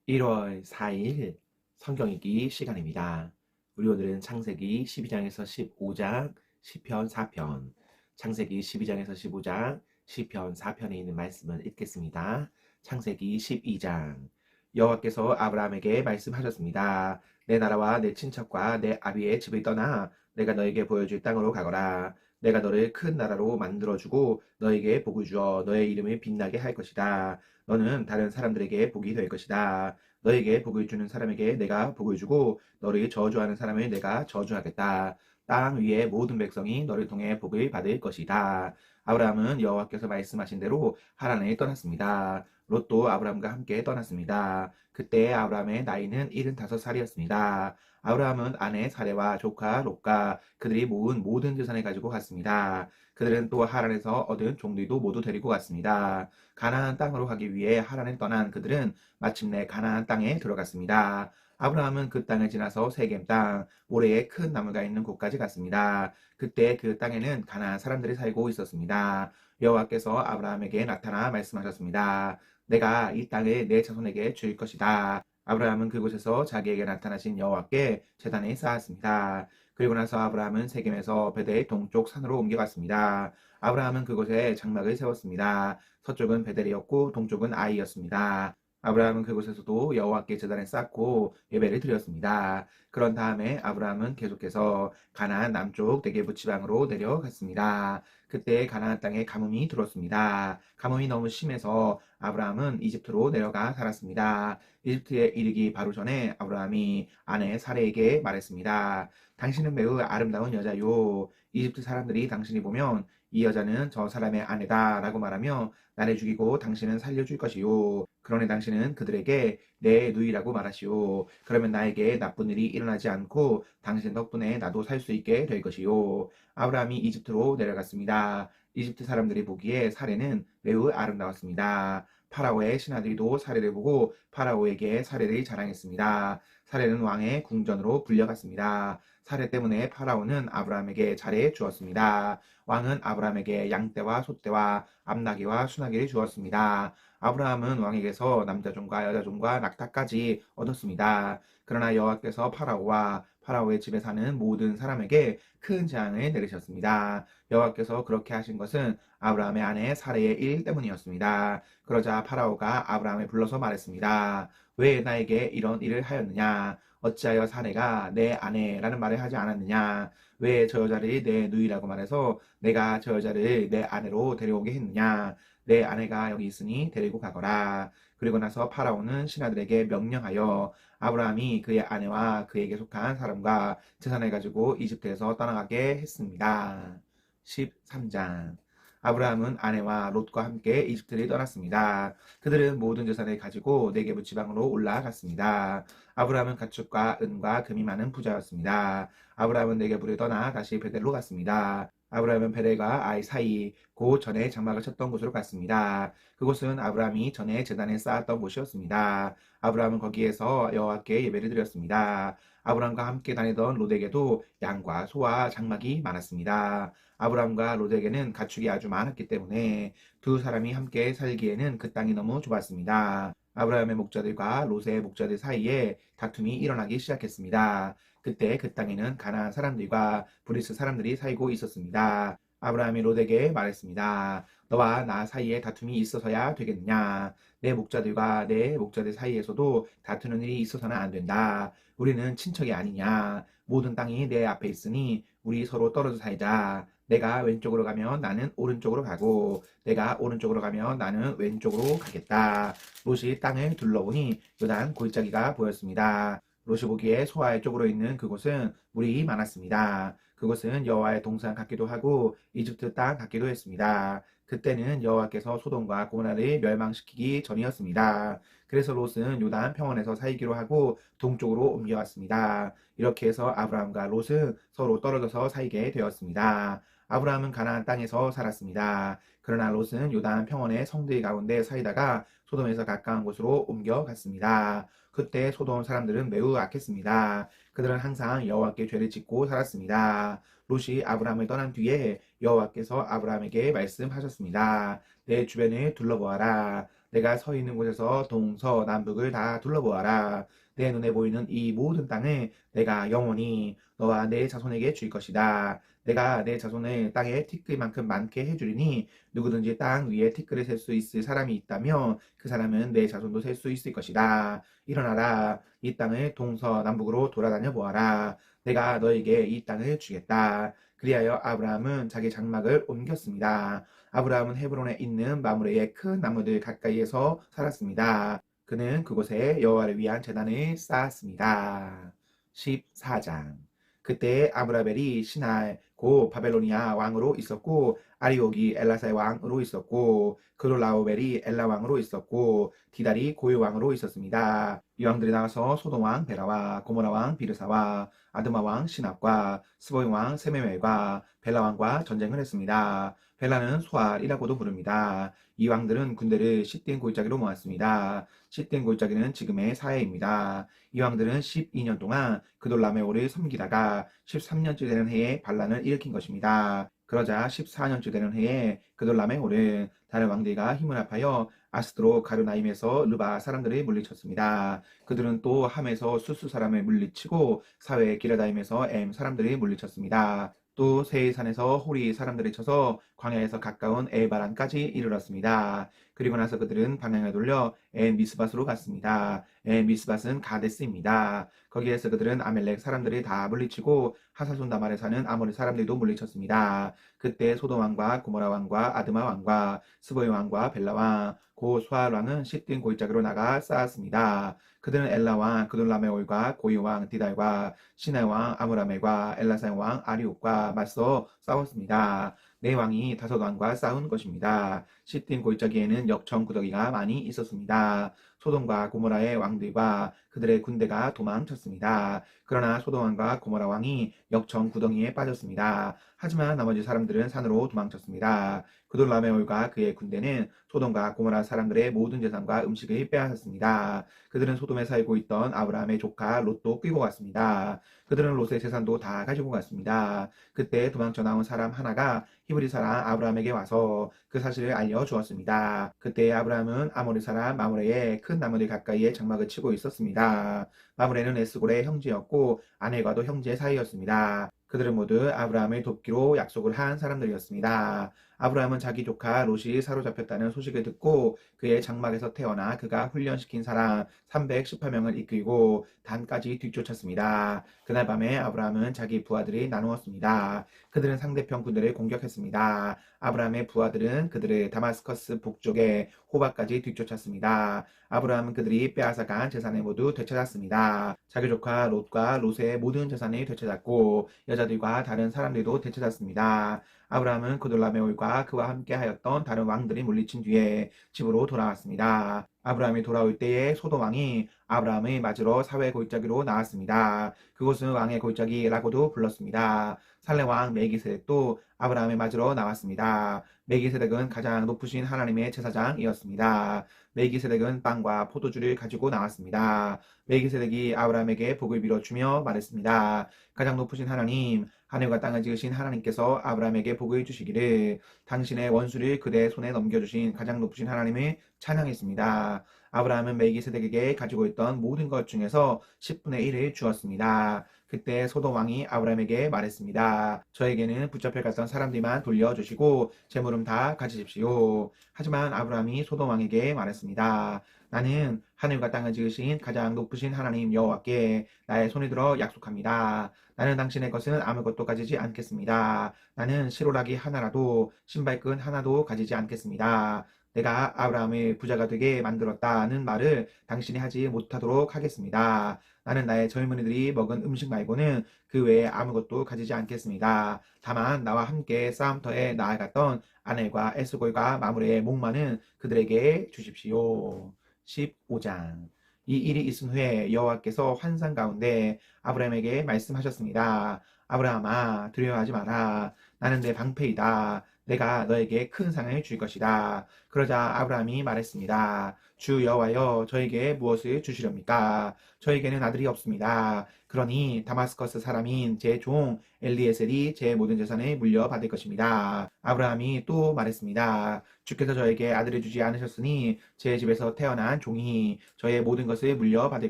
1월 4일 성경 읽기 시간입니다. 우리 오늘은 창세기 12장에서 15장, 시편 4편, 창세기 12장에서 15장, 시편 4편에 있는 말씀을 읽겠습니다. 창세기 12장. 여호와께서 아브라함에게 말씀하셨습니다. 내 나라와 내 친척과 내 아비의 집을 떠나 내가 너에게 보여줄 땅으로 가거라. 내가 너를 큰 나라로 만들어주고 너에게 복을 주어 너의 이름을 빛나게 할 것이다. 너는 다른 사람들에게 복이 될 것이다. 너에게 복을 주는 사람에게 내가 복을 주고 너를 저주하는 사람을 내가 저주하겠다. 땅 위의 모든 백성이 너를 통해 복을 받을 것이다. 아브라함은 여호와께서 말씀하신 대로 하란을 떠났습니다. 롯도 아브라함과 함께 떠났습니다. 그때 아브라함의 나이는 75살이었습니다. 아브라함은 아내 사레와 조카 롯과 그들이 모은 모든 재산을 가지고 갔습니다. 그들은 또 하란에서 얻은 종들도 모두 데리고 갔습니다. 가나안 땅으로 가기 위해 하란을 떠난 그들은 마침내 가나안 땅에 들어갔습니다. 아브라함은 그 땅을 지나서 세겜 땅, 모래에 큰 나무가 있는 곳까지 갔습니다. 그때 그 땅에는 가나안 사람들이 살고 있었습니다. 여호와께서 아브라함에게 나타나 말씀하셨습니다. 내가 이 땅을 내 자손에게 줄 것이다. 아브라함은 그곳에서 자기에게 나타나신 여호와께 제단을 쌓았습니다. 그리고 나서 아브라함은 세겜에서 베델 동쪽 산으로 옮겨갔습니다. 아브라함은 그곳에 장막을 세웠습니다. 서쪽은 베델이었고 동쪽은 아이였습니다. 아브라함은 그곳에서도 여호와께 제단을 쌓고 예배를 드렸습니다. 그런 다음에 아브라함은 계속해서 가나안 남쪽 네게부 지방으로 내려갔습니다. 그때 가나안 땅에 가뭄이 들었습니다. 가뭄이 너무 심해서 아브라함은 이집트로 내려가 살았습니다. 이집트에 이르기 바로 전에 아브라함이 아내 사레에게 말했습니다. 당신은 매우 아름다운 여자요. 이집트 사람들이 당신이 보면 이 여자는 저 사람의 아내다 라고 말하며 나를 죽이고 당신은 살려줄 것이요. 그러니 당신은 그들에게 내 누이라고 말하시오. 그러면 나에게 나쁜 일이 일어나지 않고 당신 덕분에 나도 살 수 있게 될 것이요. 아브라함이 이집트로 내려갔습니다. 이집트 사람들이 보기에 사례는 매우 아름다웠습니다. 파라오의 신하들도 사례를 보고 파라오에게 사례를 자랑했습니다. 사례는 왕의 궁전으로 불려갔습니다. 사례 때문에 파라오는 아브라함에게 잘해 주었습니다. 왕은 아브라함에게 양떼와 소떼와 암나귀와 수나귀를 주었습니다. 아브라함은 왕에게서 남자종과 여자종과 낙타까지 얻었습니다. 그러나 여호와께서 파라오와 파라오의 집에 사는 모든 사람에게 큰 재앙을 내리셨습니다. 여호와께서 그렇게 하신 것은 아브라함의 아내 사레의 일 때문이었습니다. 그러자 파라오가 아브라함을 불러서 말했습니다. 왜 나에게 이런 일을 하였느냐? 어찌하여 사레가 내 아내라는 말을 하지 않았느냐? 왜 저 여자를 내 누이라고 말해서 내가 저 여자를 내 아내로 데려오게 했느냐? 내 아내가 여기 있으니 데리고 가거라. 그리고 나서 파라오는 신하들에게 명령하여 아브라함이 그의 아내와 그에게 속한 사람과 재산을 가지고 이집트에서 떠나가게 했습니다. 13장. 아브라함은 아내와 롯과 함께 이집트를 떠났습니다. 그들은 모든 재산을 가지고 네게부 지방으로 올라갔습니다. 아브라함은 가축과 은과 금이 많은 부자였습니다. 아브라함은 네게부를 떠나 다시 베델로 갔습니다. 아브라함은 베델과 아이 사이 곧 전에 장막을 쳤던 곳으로 갔습니다. 그곳은 아브라함이 전에 제단을 쌓았던 곳이었습니다. 아브라함은 거기에서 여호와께 예배를 드렸습니다. 아브라함과 함께 다니던 롯에게도 양과 소와 장막이 많았습니다. 아브라함과 롯에게는 가축이 아주 많았기 때문에 두 사람이 함께 살기에는 그 땅이 너무 좁았습니다. 아브라함의 목자들과 롯의 목자들 사이에 다툼이 일어나기 시작했습니다. 그때 그 땅에는 가나안 사람들과 브리스 사람들이 살고 있었습니다. 아브라함이 롯에게 말했습니다. 너와 나 사이에 다툼이 있어서야 되겠느냐? 내 목자들과 내 목자들 사이에서도 다투는 일이 있어서는 안 된다. 우리는 친척이 아니냐? 모든 땅이 내 앞에 있으니 우리 서로 떨어져 살자. 내가 왼쪽으로 가면 나는 오른쪽으로 가고 내가 오른쪽으로 가면 나는 왼쪽으로 가겠다. 롯이 땅을 둘러보니 요단 골짜기가 보였습니다. 롯이 보기에 소아의 쪽으로 있는 그곳은 물이 많았습니다. 그곳은 여호와의 동산 같기도 하고 이집트 땅 같기도 했습니다. 그때는 여호와께서 소돔과 고모라를 멸망시키기 전이었습니다. 그래서 롯은 요단 평원에서 살기로 하고 동쪽으로 옮겨왔습니다. 이렇게 해서 아브라함과 롯은 서로 떨어져서 살게 되었습니다. 아브라함은 가나안 땅에서 살았습니다. 그러나 롯은 요단 평원의 성들 가운데 살다가 소돔에서 가까운 곳으로 옮겨갔습니다. 그때 소돔 사람들은 매우 악했습니다. 그들은 항상 여호와께 죄를 짓고 살았습니다. 롯이 아브라함을 떠난 뒤에 여호와께서 아브라함에게 말씀하셨습니다. 내 주변을 둘러보아라. 내가 서 있는 곳에서 동서남북을 다 둘러보아라. 내 눈에 보이는 이 모든 땅을 내가 영원히 너와 내 자손에게 줄 것이다. 내가 내 자손을 땅에 티끌만큼 많게 해주리니 누구든지 땅 위에 티끌을 셀 수 있을 사람이 있다면 그 사람은 내 자손도 셀 수 있을 것이다. 일어나라. 이 땅을 동서남북으로 돌아다녀 보아라. 내가 너에게 이 땅을 주겠다. 그리하여 아브라함은 자기 장막을 옮겼습니다. 아브라함은 헤브론에 있는 마므레의 큰 나무들 가까이에서 살았습니다. 그는 그곳에 여호와를 위한 제단을 쌓았습니다. 14장. 그때 아므라벨이 신할 고 바벨로니아 왕으로 있었고 아리옥이 엘라사의 왕으로 있었고 그돌라오벨이 엘라 왕으로 있었고 디달이 고유 왕으로 있었습니다. 이 왕들이 나가서 소돔 왕 베라와 고모라 왕 비르사와 아드마 왕 시납과 스보임 왕 세메멜과 벨라 왕과 전쟁을 했습니다. 벨라는 소알이라고도 부릅니다. 이 왕들은 군대를 시딘 골짜기로 모았습니다. 시딘 골짜기는 지금의 사해입니다. 이 왕들은 12년 동안 그돌라메오를 섬기다가 13년째 되는 해에 반란을 일으킨 것입니다. 그러자 14년째 되는 해에 그돌라메오는 다른 왕들과 힘을 합하여 아스드로 가르나임에서 르바 사람들을 물리쳤습니다. 그들은 또 함에서 수스 사람을 물리치고 사회 기르다임에서 엠 사람들을 물리쳤습니다. 또 세이산에서 호리 사람들을 쳐서 광야에서 가까운 에바란까지 이르렀습니다. 그리고 나서 그들은 방향을 돌려 엔 미스밧으로 갔습니다. 엔 미스밧은 가데스입니다. 거기에서 그들은 아멜렉 사람들을 다 물리치고 하사손 다말에 사는 아모리 사람들도 물리쳤습니다. 그때 소돔 왕과 고모라 왕과 아드마 왕과 스보이 왕과 벨라 왕, 고 수알 왕은 시딘 골짜기로 나가 쌓았습니다. 그들은 엘라 왕 그돌라메올과 고이 왕 디달과 시내 왕 아므라멜과 엘라산 왕 아리옥과 맞서 싸웠습니다. 네 왕이 다섯 왕과 싸운 것입니다. 시딘 골짜기에는 역청 구더기가 많이 있었습니다. 소돔과 고모라의 왕들과 그들의 군대가 도망쳤습니다. 그러나 소돔 왕과 고모라 왕이 역청 구덩이에 빠졌습니다. 하지만 나머지 사람들은 산으로 도망쳤습니다. 그돌라메올과 그의 군대는 소돔과 고모라 사람들의 모든 재산과 음식을 빼앗았습니다. 그들은 소돔에 살고 있던 아브라함의 조카 롯도 끌고 갔습니다. 그들은 롯의 재산도 다 가지고 갔습니다. 그때 도망쳐 나온 사람 하나가 히브리 사람 아브라함에게 와서 그 사실을 알려주었습니다. 그때 아브라함은 아모리 사람 마므레의 큰 나무들 가까이에 장막을 치고 있었습니다. 마므레는 에스골의 형제였고 아내과도 형제 사이였습니다. 그들은 모두 아브라함을 돕기로 약속을 한 사람들이었습니다. 아브라함은 자기 조카 롯이 사로잡혔다는 소식을 듣고 그의 장막에서 태어나 그가 훈련시킨 사람 318명을 이끌고 단까지 뒤쫓았습니다. 그날 밤에 아브라함은 자기 부하들이 나누었습니다. 그들은 상대편 군대를 공격했습니다. 아브라함의 부하들은 그들을 다마스커스 북쪽의 호박까지 뒤쫓았습니다. 아브라함은 그들이 빼앗아간 재산을 모두 되찾았습니다. 자기 조카 롯과 롯의 모든 재산을 되찾았고 여자들과 다른 사람들도 되찾았습니다. 아브라함은 그돌라메올과 그와 함께 하였던 다른 왕들이 물리친 뒤에 집으로 돌아왔습니다. 아브라함이 돌아올 때에 소돔 왕이 아브라함을 맞으러 사회 골짜기로 나왔습니다. 그곳은 왕의 골짜기라고도 불렀습니다. 살레 왕 멜기세덱도 아브라함을 맞으러 나왔습니다. 멜기세덱은 가장 높으신 하나님의 제사장이었습니다. 멜기세덱은 빵과 포도주를 가지고 나왔습니다. 멜기세덱이 아브라함에게 복을 빌어주며 말했습니다. 가장 높으신 하나님, 하늘과 땅을 지으신 하나님께서 아브라함에게 복을 주시기를 당신의 원수를 그대 손에 넘겨주신 가장 높으신 하나님을 찬양했습니다. 아브라함은 멜기세덱에게 가지고 있던 모든 것 중에서 10분의 1을 주었습니다. 그때 소돔 왕이 아브라함에게 말했습니다. 저에게는 붙잡혀 갔던 사람들만 돌려주시고 재물은 다 가지십시오. 하지만 아브라함이 소돔 왕에게 말했습니다. 나는 하늘과 땅을 지으신 가장 높으신 하나님 여호와께 나의 손을 들어 약속합니다. 나는 당신의 것은 아무것도 가지지 않겠습니다. 나는 시로라기 하나라도 신발끈 하나도 가지지 않겠습니다. 내가 아브라함을 부자가 되게 만들었다는 말을 당신이 하지 못하도록 하겠습니다. 나는 나의 젊은이들이 먹은 음식 말고는 그 외에 아무것도 가지지 않겠습니다. 다만 나와 함께 싸움터에 나아갔던 아넬과 에스골과 마므레의 목마는 그들에게 주십시오. 15장. 이 일이 있은 후에 여호와께서 환상 가운데 아브라함에게 말씀하셨습니다. 아브라함아, 두려워하지 마라. 나는 내 방패이다. 내가 너에게 큰 상을 줄 것이다. 그러자 아브라함이 말했습니다. 주 여호와여, 저에게 무엇을 주시렵니까? 저에게는 아들이 없습니다. 그러니 다마스커스 사람인 제 종 엘리에셀이 제 모든 재산을 물려받을 것입니다. 아브라함이 또 말했습니다. 주께서 저에게 아들을 주지 않으셨으니 제 집에서 태어난 종이 저의 모든 것을 물려받을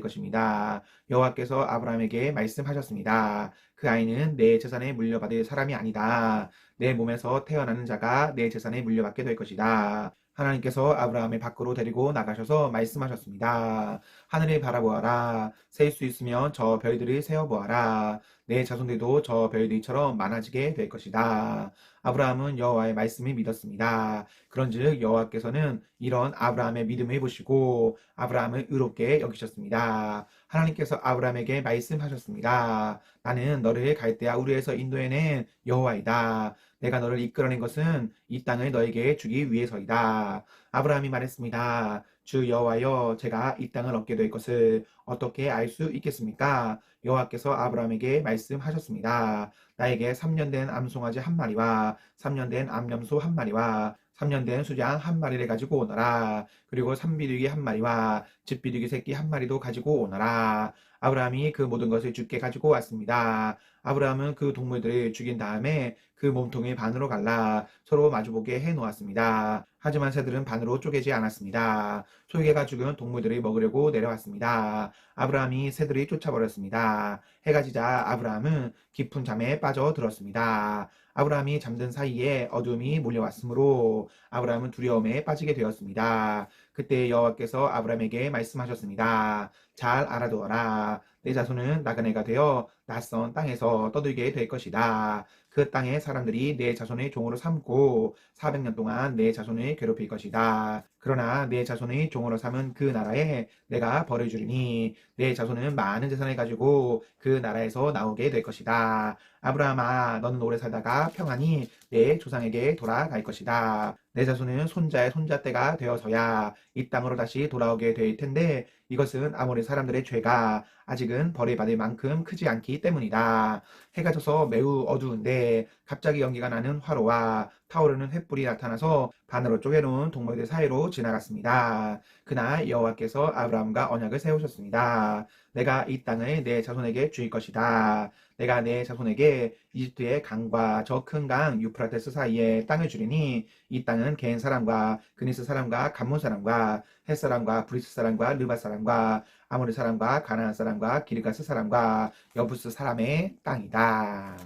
것입니다. 여호와께서 아브라함에게 말씀하셨습니다. 그 아이는 내 재산을 물려받을 사람이 아니다. 내 몸에서 태어나는 자가 내 재산을 물려받게 될 것이다. 하나님께서 아브라함을 밖으로 데리고 나가셔서 말씀하셨습니다. 하늘을 바라보아라. 셀 수 있으면 저 별들을 세어보아라. 내 자손들도 저 별들처럼 많아지게 될 것이다. 아브라함은 여호와의 말씀을 믿었습니다. 그런즉 여호와께서는 이런 아브라함의 믿음을 보시고 아브라함을 의롭게 여기셨습니다. 하나님께서 아브라함에게 말씀하셨습니다. 나는 너를 갈대아 우르에서 인도해낸 여호와이다. 내가 너를 이끌어낸 것은 이 땅을 너에게 주기 위해서이다. 아브라함이 말했습니다. 주 여호와여, 제가 이 땅을 얻게 될 것을 어떻게 알 수 있겠습니까? 여호와께서 아브라함에게 말씀하셨습니다. 나에게 3년 된 암송아지 한 마리와 3년 된 암염소 한 마리와 3년 된 수장 한 마리를 가지고 오너라. 그리고 산비둘기 한 마리와 집비둘기 새끼 한 마리도 가지고 오너라. 아브라함이 그 모든 것을 주께 가지고 왔습니다. 아브라함은 그 동물들을 죽인 다음에 그 몸통을 반으로 갈라 서로 마주보게 해 놓았습니다. 하지만 새들은 반으로 쪼개지 않았습니다. 소유개가 죽은 동물들을 먹으려고 내려왔습니다. 아브라함이 새들을 쫓아버렸습니다. 해가 지자 아브라함은 깊은 잠에 빠져들었습니다. 아브라함이 잠든 사이에 어둠이 몰려왔으므로 아브라함은 두려움에 빠지게 되었습니다. 그때 여호와께서 아브라함에게 말씀하셨습니다. 잘 알아두어라. 내 자손은 나그네가 되어 낯선 땅에서 떠들게 될 것이다. 그 땅의 사람들이 내 자손의 종으로 삼고 400년 동안 내 자손을 괴롭힐 것이다. 그러나 내 자손의 종으로 삼은 그 나라에 내가 벌을 주리니 내 자손은 많은 재산을 가지고 그 나라에서 나오게 될 것이다. 아브라함아, 너는 오래 살다가 평안히 내 조상에게 돌아갈 것이다. 내 자손은 손자의 손자 때가 되어서야 이 땅으로 다시 돌아오게 될 텐데 이것은 아모리 사람들의 죄가 아직은 벌을 받을 만큼 크지 않기 때문이다. 해가 져서 매우 어두운데 갑자기 연기가 나는 화로와 타오르는 횃불이 나타나서 반으로 쪼개놓은 동물들 사이로 지나갔습니다. 그날 여호와께서 아브라함과 언약을 세우셨습니다. 내가 이 땅을 내 자손에게 주일 것이다. 내가 내 자손에게 이집트의 강과 저 큰 강 유프라테스 사이에 땅을 주리니 이 땅은 겐 사람과 그니스 사람과 감몬 사람과 헷 사람과 브리스 사람과 르바 사람과 아모리 사람과 가나안 사람과 기르가스 사람과 여부스 사람의 땅이다.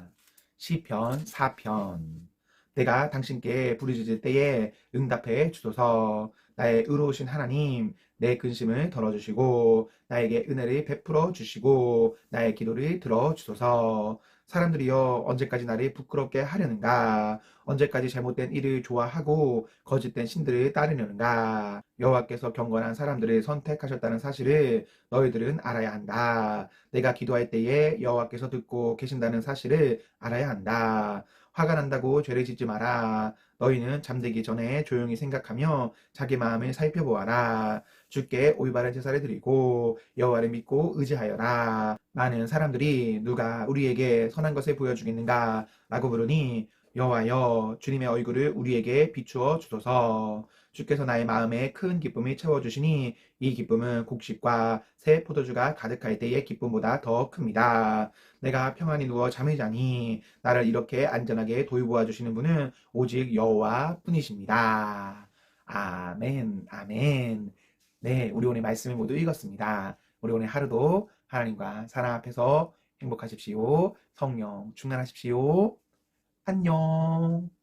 시편 4편. 내가 당신께 부르짖을 때에 응답해 주소서. 나의 의로우신 하나님, 내 근심을 덜어주시고 나에게 은혜를 베풀어 주시고 나의 기도를 들어주소서. 사람들이여, 언제까지 나를 부끄럽게 하려는가? 언제까지 잘못된 일을 좋아하고 거짓된 신들을 따르려는가? 여호와께서 경건한 사람들을 선택하셨다는 사실을 너희들은 알아야 한다. 내가 기도할 때에 여호와께서 듣고 계신다는 사실을 알아야 한다. 화가 난다고 죄를 짓지 마라. 너희는 잠들기 전에 조용히 생각하며 자기 마음을 살펴보아라. 주께 올바른 제사를 드리고 여호와를 믿고 의지하여라. 많은 사람들이 누가 우리에게 선한 것을 보여주겠는가 라고 물으니 여호와여, 주님의 얼굴을 우리에게 비추어 주소서. 주께서 나의 마음에 큰 기쁨을 채워주시니 이 기쁨은 곡식과 새 포도주가 가득할 때의 기쁨보다 더 큽니다. 내가 평안히 누워 잠을 자니 나를 이렇게 안전하게 돌보아 주시는 분은 오직 여호와 뿐이십니다. 아멘, 아멘. 네, 우리 오늘 말씀을 모두 읽었습니다. 우리 오늘 하루도 하나님과 사랑 앞에서 행복하십시오. 성령 충만하십시오. 안녕.